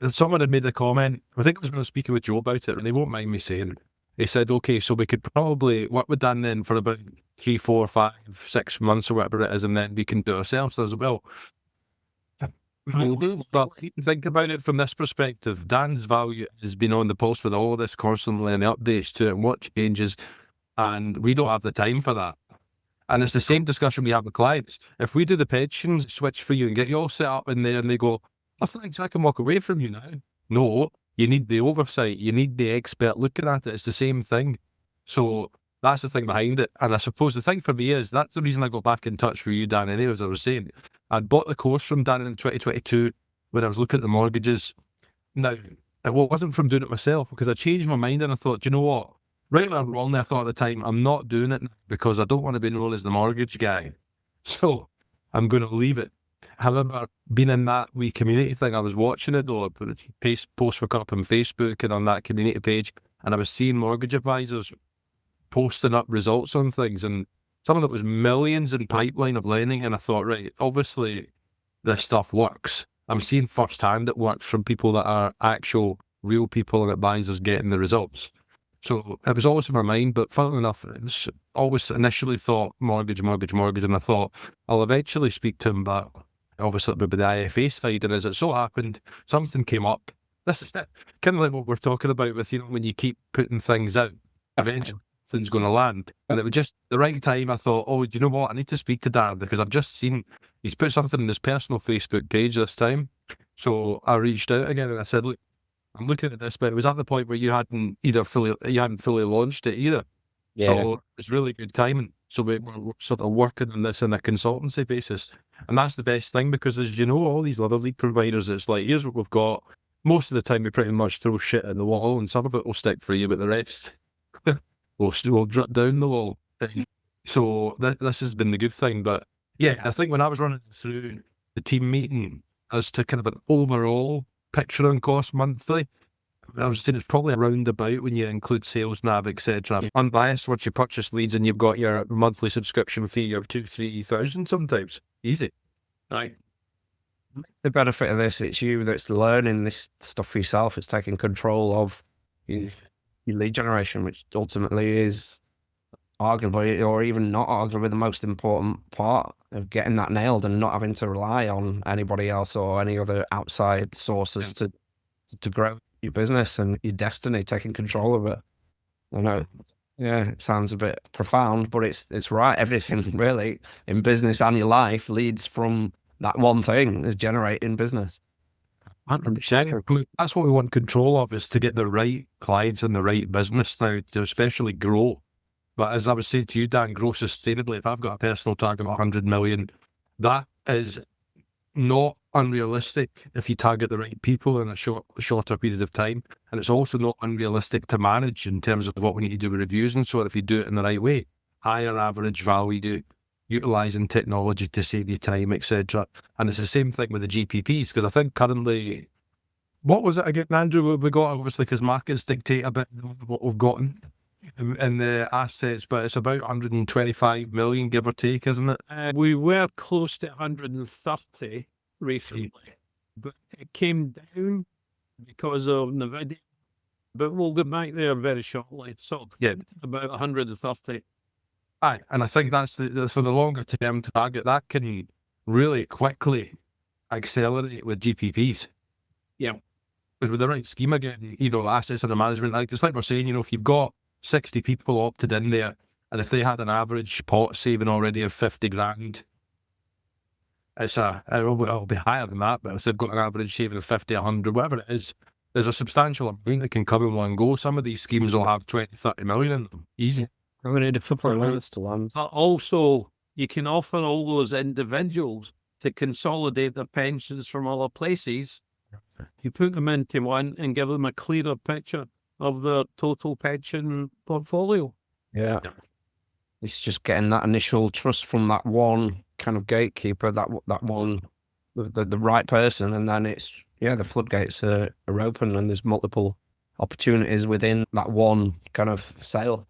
someone had made a comment, I think I was going to speak with Joe about it, and they won't mind me saying, he said, okay, so we could probably work with Dan then for about 3, 4, 5, 6 months or whatever it is, and then we can do it ourselves as well. But think about it from this perspective. Dan's value has been on the pulse with all of this constantly and the updates to it and what changes, and we don't have the time for that. And it's the same discussion we have with clients. If we do the pension switch for you and get you all set up in there and they go, I think I can walk away from you now. No, you need the oversight. You need the expert looking at it. It's the same thing. So that's the thing behind it. And I suppose the thing for me is that's the reason I got back in touch with you, Dan, anyway, as I was saying. I'd bought the course from Dan in 2022 when I was looking at the mortgages. Now, it wasn't from doing it myself because I changed my mind and I thought, you know what? Right or wrongly, I thought at the time, I'm not doing it because I don't want to be known as the mortgage guy. So I'm going to leave it. However, being in that wee community thing, I was watching it though, posts were up on Facebook and on that community page, and I was seeing mortgage advisors posting up results on things, and some of it was millions in pipeline of lending, and I thought, right, obviously this stuff works. I'm seeing firsthand it works from people that are actual real people and advisors getting the results. So it was always in my mind, but funnily enough, it was always initially thought mortgage, and I thought I'll eventually speak to him, but obviously it would be the IFA side, and as it so happened, something came up. This is kind of like what we're talking about with, when you keep putting things out, eventually things going to land. And it was just the right time. I thought, oh, do you know what? I need to speak to Dan because I've just seen he's put something in his personal Facebook page this time. So I reached out again and I said, look, I'm looking at this, but it was at the point where you hadn't fully launched it either. Yeah. So it's really good timing. So we're sort of working on this on a consultancy basis. And that's the best thing because, as you know, all these other lead providers, it's like, here's what we've got. Most of the time, we pretty much throw shit at the wall and some of it will stick for you, but the rest will drip down the wall. So this has been the good thing. But yeah, I think when I was running through the team meeting as to kind of an overall picture on cost monthly, I was saying it's probably around about when you include sales nav, etc. Unbiased, once you purchase leads and you've got your monthly subscription fee of 2,000-3,000 sometimes. Easy. Right. The benefit of this, it's you that's learning this stuff for yourself. It's taking control of your lead generation, which ultimately is arguably, or even not arguably, the most important part of getting that nailed and not having to rely on anybody else or any other outside sources to grow your business and your destiny, taking control of it. I know, yeah, it sounds a bit profound, but it's right. Everything really in business and your life leads from that one thing, is generating business. 100%. That's what we want control of, is to get the right clients and the right business now to especially grow. But as I was saying to you, Dan, grow sustainably. If I've got a personal target of 100 million, that is not unrealistic if you target the right people in a shorter period of time. And it's also not unrealistic to manage in terms of what we need to do with reviews and so on if you do it in the right way. Higher average value, utilising technology to save you time, etc. And it's the same thing with the GPPs, because I think currently, what was it again, Andrew, we got, obviously, because markets dictate a bit what we've gotten in the assets, but it's about 125 million, give or take, isn't it? We were close to 130 recently, but it came down because of Nvidia. But we'll get back there very shortly. So yeah, about 130. Aye, and I think that's for the longer term target. That can really quickly accelerate with GPPs. Yeah. Because with the right scheme again, assets under management, it's like we're saying, if you've got 60 people opted in there, and if they had an average pot saving already of 50 grand, it'll be higher than that, but if they've got an average saving of 50, 100, whatever it is, there's a substantial amount that can come in one go. Some of these schemes will have 20, 30 million in them. Easy. We need a couple of minutes to land. But also, you can offer all those individuals to consolidate their pensions from other places. You put them into one and give them a clearer picture of their total pension portfolio. Yeah. It's just getting that initial trust from that one kind of gatekeeper, that one, the right person, and then it's, the floodgates are open and there's multiple opportunities within that one kind of sale.